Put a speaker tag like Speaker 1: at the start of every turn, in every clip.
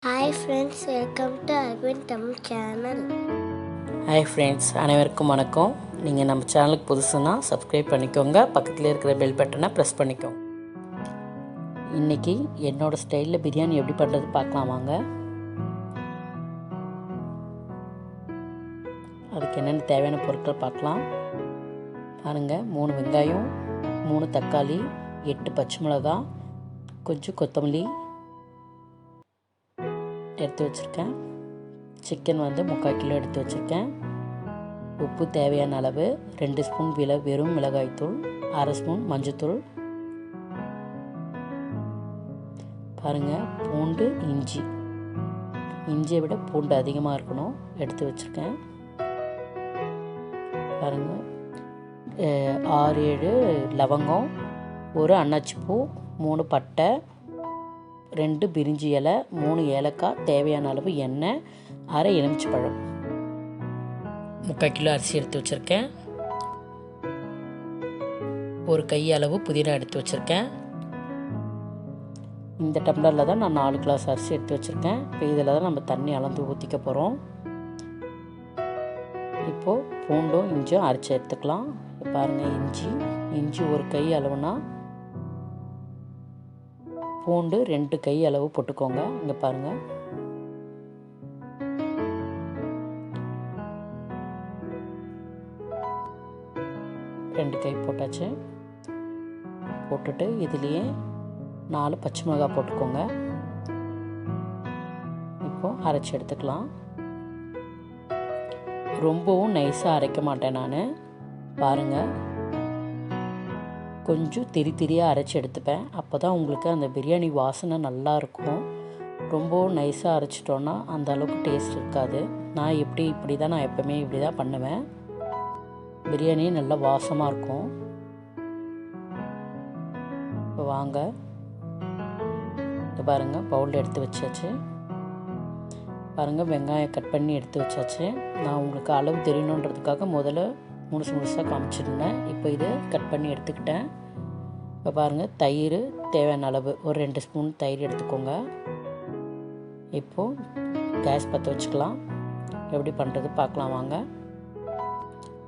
Speaker 1: Hi friends, welcome to ArabianTamil channel.
Speaker 2: Hi friends, அனைவருக்கும் வணக்கம். நீங்கள் நம்ம சேனலுக்கு புதுசுன்னா சப்ஸ்கிரைப் பண்ணிக்கோங்க, பக்கத்தில் இருக்கிற பெல் பட்டனை ப்ரெஸ் பண்ணிக்கோங்க. இன்றைக்கி என்னோடய ஸ்டைலில் பிரியாணி எப்படி பண்ணுறது பார்க்கலாம் வாங்க. அதுக்கு என்னென்ன தேவையான பொருட்கள் பார்க்கலாம். பாருங்கள், 3 வெங்காயம், 3 தக்காளி, 8 பச்சை மிளகா, கொஞ்சம் கொத்தமல்லி எடுத்து வச்சுருக்கேன். சிக்கன் 3/4 கிலோ எடுத்து வச்சுருக்கேன். உப்பு தேவையான அளவு, 2 ஸ்பூன் வெறும் மிளகாய்த்தூள், 1/2 ஸ்பூன் மஞ்சத்தூள். பாருங்கள், பூண்டு, இஞ்சியை விட பூண்டு அதிகமாக இருக்கணும், எடுத்து வச்சுருக்கேன். பாருங்கள், 6-7 லவங்கம், 1 அன்னாச்சிப்பூ, 3 பட்டை, 2 பிரிஞ்சி இலை, 3 ஏலக்காய், தேவையான அளவு எண்ணெய், 1/2 எலுமிச்சைப்பழம். 3/4 கிலோ அரிசி எடுத்து வச்சுருக்கேன். 1 கை அளவு புதினா எடுத்து வச்சுருக்கேன். இந்த டம்ளரில் தான் நான் 4 கிளாஸ் அரிசி எடுத்து வச்சுருக்கேன். இப்போ இதில் தான் நம்ம தண்ணி அளந்து ஊற்றிக்க போகிறோம். இப்போது பூண்டும் இஞ்சும் அரைச்சி எடுத்துக்கலாம். பாருங்கள், இஞ்சி 1 கை அளவுனா பூண்டு 2 கை அளவு போட்டுக்கோங்க. இங்கே பாருங்கள், ரெண்டு கை போட்டாச்சு. போட்டுட்டு இதுலேயே 4 பச்சை மிளகாய் போட்டுக்கோங்க. இப்போது அரைச்சி எடுத்துக்கலாம். ரொம்பவும் நைஸாக அரைக்க மாட்டேன் நான். பாருங்கள், கொஞ்சம் திரியாக அரைச்சி எடுத்துப்பேன். அப்போ தான் உங்களுக்கு அந்த பிரியாணி வாசனை நல்லாயிருக்கும். ரொம்பவும் நைஸாக அரைச்சிட்டோன்னா அந்த அளவுக்கு டேஸ்ட் இருக்காது. நான் இப்படி தான் நான் எப்போவுமே இப்படி தான் பண்ணுவேன். பிரியாணி நல்லா வாசமாக இருக்கும். இப்போ வாங்க, இப்போ பாருங்கள், பவுலில் எடுத்து வச்சாச்சு. பாருங்கள், வெங்காயம் கட் பண்ணி எடுத்து வச்சாச்சு. நான் உங்களுக்கு அளவு தெரியணுன்றதுக்காக முதல்ல முழுசாக காமிச்சிருந்தேன். இப்போ இதை கட் பண்ணி எடுத்துக்கிட்டேன். இப்போ பாருங்கள், தயிர் தேவையான அளவு ஒரு 2 ஸ்பூன் தயிர் எடுத்துக்கோங்க. இப்போது கேஸ் பற்ற வச்சுக்கலாம். எப்படி பண்ணுறது பார்க்கலாம் வாங்க.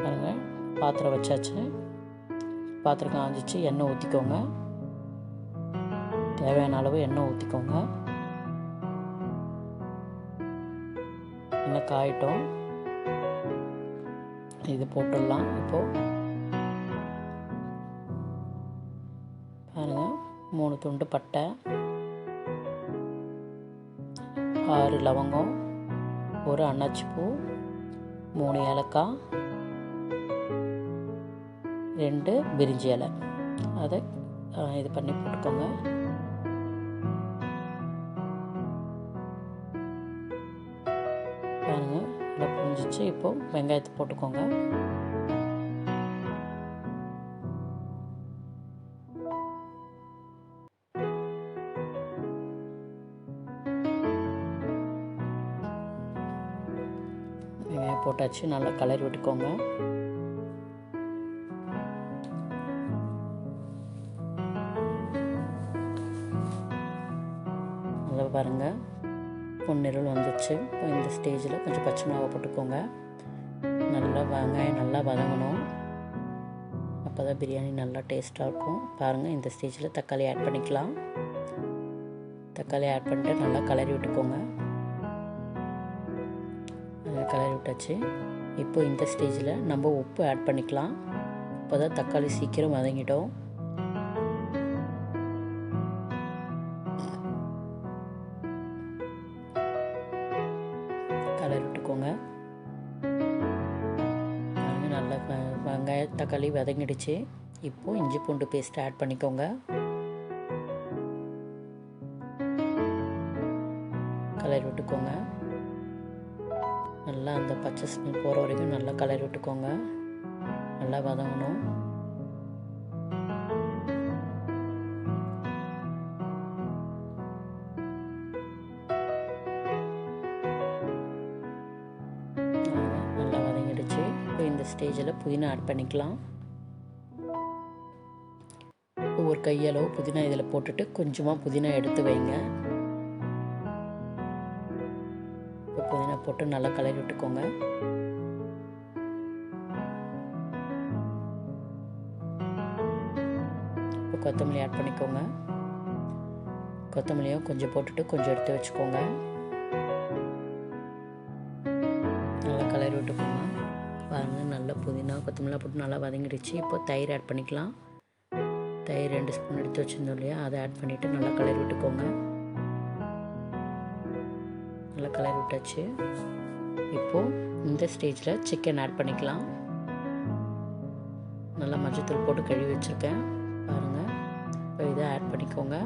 Speaker 2: பாருங்கள், பாத்திரம் வச்சாச்சு. பாத்திரம் காஞ்சிச்சு. எண்ணெய் ஊற்றிக்கோங்க. தேவையான அளவு எண்ணெய் ஊற்றிக்கோங்க. எண்ணெய் காயட்டும். இது போட்டுடலாம். இப்போது பாருங்கள், 3 துண்டு பட்டை, 6 லவங்கம், 1 அன்னாச்சிப்பூ, 3 ஏலக்காய், 2 பிரிஞ்சி இலை. அதை இது பண்ணி போட்டுக்கோங்க. பாருங்கள், நல்லா புரிஞ்சிச்சு. இப்போது வெங்காயத்தை போட்டுக்கோங்க. வெங்காயம் போட்டாச்சு. நல்லா கலரி விட்டுக்கோங்க. நல்லா பாருங்கள், பொன்னிறல் வந்துச்சு. இப்போ இந்த ஸ்டேஜில் கொஞ்சம் பச்சை மிளகா போட்டுக்கோங்க. நல்லா வெங்காயம் நல்லா வதங்கணும். அப்போ தான் பிரியாணி நல்லா டேஸ்ட்டாக இருக்கும். பாருங்கள், இந்த ஸ்டேஜில் தக்காளி ஆட் பண்ணிக்கலாம். தக்காளி ஆட் பண்ணிட்டு நல்லா கலரி விட்டுக்கோங்க. கலரி விட்டாச்சு. இப்போ இந்த ஸ்டேஜில் நம்ம உப்பு ஆட் பண்ணிக்கலாம். அப்போ தான் தக்காளி சீக்கிரம் வதங்கிடும். கலரி விட்டுக்கோங்க. நல்லா வெங்காய தக்காளி வதங்கிடுச்சு. இப்போது இஞ்சி பூண்டு பேஸ்ட் ஆட் பண்ணிக்கோங்க. கலரி விட்டுக்கோங்க. நல்லா அந்த பச்சை ஸ்மெல் போகிற வரைக்கும் நல்லா கலரி விட்டுக்கோங்க. நல்லா வதங்கணும். நல்லா வதங்கிடுச்சு. இப்போ இந்த ஸ்டேஜில் புதினா ஆட் பண்ணிக்கலாம். ஒரு கையளவு புதினா இதில் போட்டுட்டு கொஞ்சமாக புதினா எடுத்து வைங்க. இப்போ புதினா போட்டு நல்லா கலரி விட்டுக்கோங்க. இப்போ கொத்தமல்லி ஆட் பண்ணிக்கோங்க. கொத்தமல்லியும் கொஞ்சம் போட்டுட்டு கொஞ்சம் எடுத்து வச்சுக்கோங்க. நல்லா கலரி விட்டுக்கோங்க. பாருங்கள், நல்லா புதினா கொத்தமல்லி போட்டு நல்லா வதங்கிடுச்சு. இப்போ தயிர் ஆட் பண்ணிக்கலாம். தயிர் 2 ஸ்பூன் எடுத்து வச்சுருந்தோம் இல்லையா, அதை ஆட் பண்ணிவிட்டு நல்லா கலரி விட்டுக்கோங்க. நல்லா கலரி விட்டாச்சு. இப்போது இந்த ஸ்டேஜில் சிக்கன் ஆட் பண்ணிக்கலாம். நல்லா மஞ்சத்தூள் போட்டு கழுவி வச்சுருக்கேன் பாருங்கள். இப்போ இதை ஆட் பண்ணிக்கோங்க.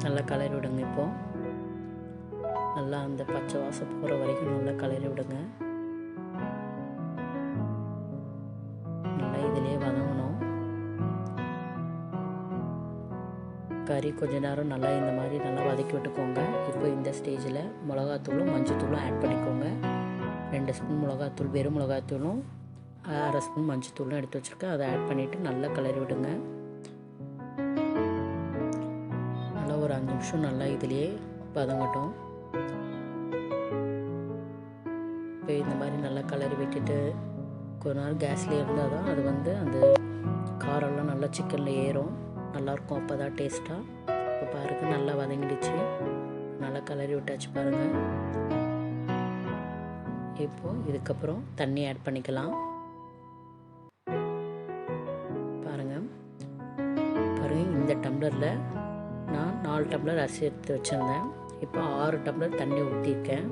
Speaker 2: நல்லா கலரி விடுங்க. இப்போது நல்லா அந்த பச்சை வாசம் போகிற வரைக்கும் நல்லா கலரி விடுங்க. நல்லா இதிலே வதங்கணும். கறி கொஞ்ச நேரம் நல்லா இந்த மாதிரி நல்லா வதக்கி விட்டுக்கோங்க. இப்போ இந்த ஸ்டேஜில் மிளகாத்தூளும் மஞ்சத்தூளும் ஆட் பண்ணிக்கோங்க. 2 ஸ்பூன் மிளகாத்தூள், வெறும் மிளகாத்தூளும் 1/2 ஸ்பூன் மஞ்சத்தூளும் எடுத்து வச்சுருக்கேன். அதை ஆட் பண்ணிவிட்டு நல்லா கலரி விடுங்க. நல்லா ஒரு 5 நிமிஷம் நல்லா இதிலே வதங்கட்டும். இப்போ இந்த மாதிரி நல்லா கலரி விட்டுட்டு கொஞ்ச நேரம் கேஸ்லேயே இருந்தால் தான் அது வந்து அந்த காரெல்லாம் நல்லா சிக்கனில் ஏறும், நல்லாயிருக்கும். அப்போ தான் டேஸ்ட்டாக. இப்போ பாருங்கள், நல்லா வதங்கிடுச்சு. நல்லா கலரி விட்டாச்சு பாருங்கள். இப்போது இதுக்கப்புறம் தண்ணி ஆட் பண்ணிக்கலாம். பாருங்கள் இந்த டம்ளரில் நான் 4 டம்ளர் அரிசி எடுத்து வச்சுருந்தேன். இப்போ 6 டம்ளர் தண்ணி ஊற்றிருக்கேன்.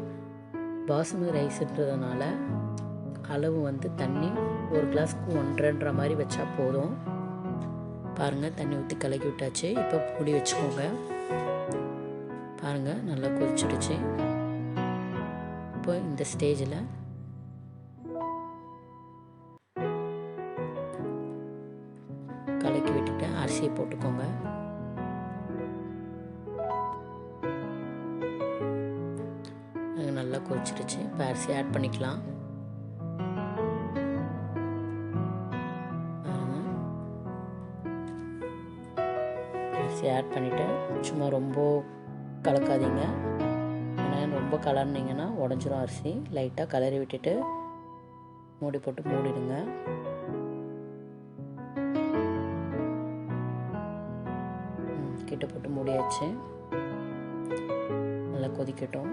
Speaker 2: பாசுமதி ரைஸ்ன்றதுனால அளவு வந்து தண்ணி ஒரு கிளாஸ்க்கு 1.5 மாதிரி வச்சா போதும். பாருங்கள், தண்ணி ஊற்றி கலக்கி விட்டாச்சு. இப்போ மூடி வச்சுக்கோங்க. பாருங்கள், நல்லா கொதிச்சிடுச்சு. இப்போ இந்த ஸ்டேஜில் கலக்கி விட்டுட்டு அரிசியை போட்டுக்கோங்க. நல்லா கொதிச்சிடுச்சு. இப்போ அரிசி ஆட் பண்ணிக்கலாம். அரிசி ஆட் பண்ணிவிட்டு சும்மா ரொம்ப கலக்காதீங்க. ஏன்னா ரொம்ப கலர்னிங்கன்னா உடஞ்சிரும் அரிசி. லைட்டாக கலரி விட்டுட்டு மூடி போட்டு மூடிடுங்க. கிட்ட போட்டு மூடியாச்சு. நல்லா கொதிக்கட்டும்.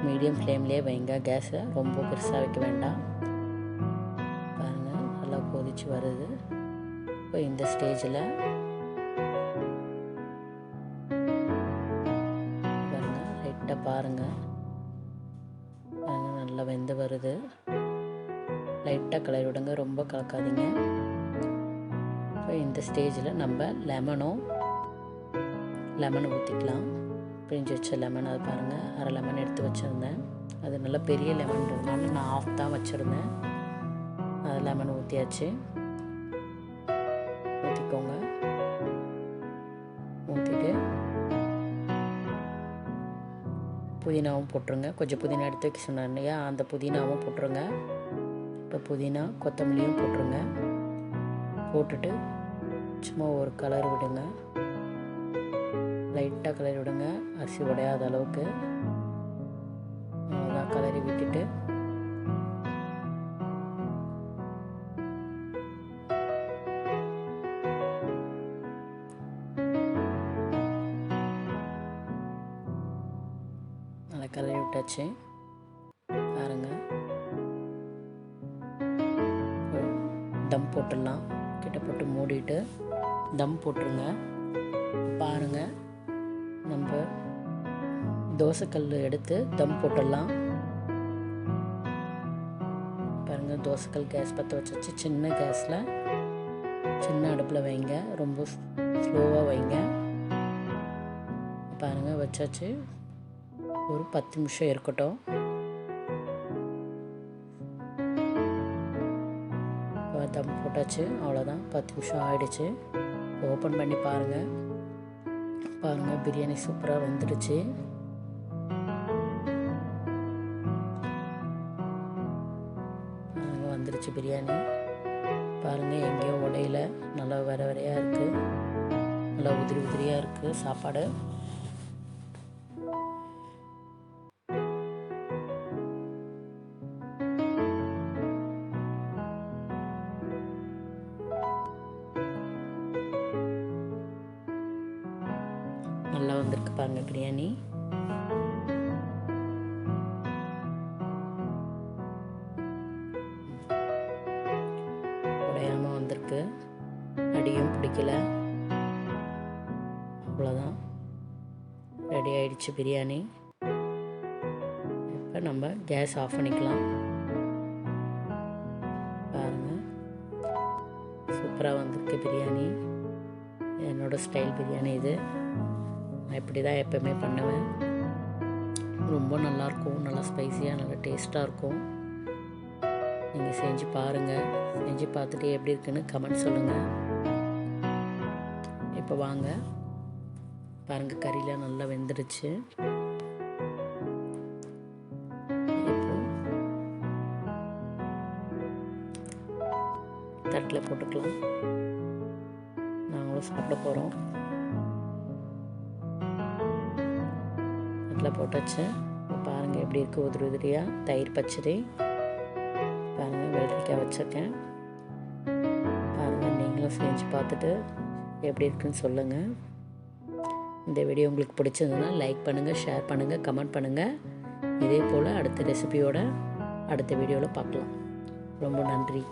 Speaker 2: மீடியம் ஃப்ளேம்லேயே வைங்க. கேஸை ரொம்ப பெருசாக வைக்க வேண்டாம். பாருங்கள், நல்லா கொதிச்சு வருது. இப்போ இந்த ஸ்டேஜில் பாருங்கள், லைட்டாக பாருங்கள் நல்லா வெந்து வருது. லைட்டாக கலரி விடுங்க, ரொம்ப கலக்காதீங்க. இப்போ இந்த ஸ்டேஜில் நம்ம லெமன் ஊற்றிக்கலாம். பிழிஞ்சு வச்ச லெமன், அது பாருங்கள், 1/2 லெமன் எடுத்து வச்சுருந்தேன். அது நல்லா பெரிய லெமன்றதுனால நான் ஆஃப் தான் வச்சுருந்தேன். அது லெமன் ஊற்றியாச்சு. ஊற்றிக்கோங்க. ஊற்றிட்டு புதினாவும் போட்டுருங்க. கொஞ்சம் புதினா எடுத்து வைக்க சொன்னேன் இல்லையா, அந்த புதினாவும் போட்டுருங்க. இப்போ புதினா கொத்தமல்லியும் போட்டுருங்க. போட்டுட்டு சும்மா ஒரு கலர் விடுங்க. லைட்டாக கலரி விடுங்க, அரிசி உடையாத அளவுக்கு. அவ்வளோதான், கலரி விட்டுட்டு நல்லா கலரி விட்டாச்சு. பாருங்கள், தம் போட்டுடலாம். கிட்ட போட்டு மூடிட்டு தம் போட்டுருங்க. பாருங்கள், நம்ம தோசைக்கல் எடுத்து தம் போட்டுடலாம். பாருங்கள், தோசைக்கல் கேஸ் பற்ற வச்சாச்சு. சின்ன கேஸில் சின்ன அடுப்பில் வைங்க, ரொம்ப ஸ்லோவாக வைங்க. பாருங்கள், வச்சாச்சு. ஒரு 10 நிமிஷம் இருக்கட்டும். தம் போட்டாச்சு. அவ்வளோதான், 10 நிமிஷம் ஆயிடுச்சு. ஓப்பன் பண்ணி பாருங்கள். பிரியாணி சூப்பராக வந்துடுச்சு. பிரியாணி. பாருங்கள், எங்கேயோ உடையில நல்லா வரையாக இருக்குது, நல்லா உதிரி உதிரியாக இருக்குது சாப்பாடு. நல்லா வந்திருக்கு பாருங்கள் பிரியாணி. உடையாமல் வந்திருக்கு, அடியும் பிடிக்கல. அவ்வளோதான், ரெடி ஆயிடுச்சு பிரியாணி. இப்போ நம்ம கேஸ் ஆஃப் பண்ணிக்கலாம். பாருங்கள், சூப்பராக வந்திருக்கு பிரியாணி. என்னோடய ஸ்டைல் பிரியாணி இது. நான் இப்படி தான் எப்போவுமே பண்ணுவேன். ரொம்ப நல்லாயிருக்கும், நல்லா ஸ்பைஸியாக, நல்லா டேஸ்ட்டாக இருக்கும். நீங்கள் செஞ்சு பாருங்கள். செஞ்சு பார்த்துட்டு எப்படி இருக்குன்னு கமெண்ட் சொல்லுங்கள். இப்போ வாங்க, பாருங்கள், கறிலாம் நல்லா வெந்துடுச்சு. இப்போ தட்டில் போட்டுக்கலாம். நாங்களும் சாப்பிட போகிறோம். தட்டில் போட்டாச்சு. பாருங்கள் எப்படி இருக்குது, உதிரி உதிரியாக. தயிர் பச்சடி பாருங்கள், வெள்ளரிக்காய் வச்சுருக்கேன். பாருங்கள், நீங்களும் செஞ்சு பார்த்துட்டு எப்படி இருக்குன்னு சொல்லுங்கள். இந்த வீடியோ உங்களுக்கு பிடிச்சிருந்ததுன்னா லைக் பண்ணுங்கள், ஷேர் பண்ணுங்கள், கமெண்ட் பண்ணுங்கள். இதே போல் அடுத்த ரெசிபியோட அடுத்த வீடியோவில் பார்க்கலாம். ரொம்ப நன்றி.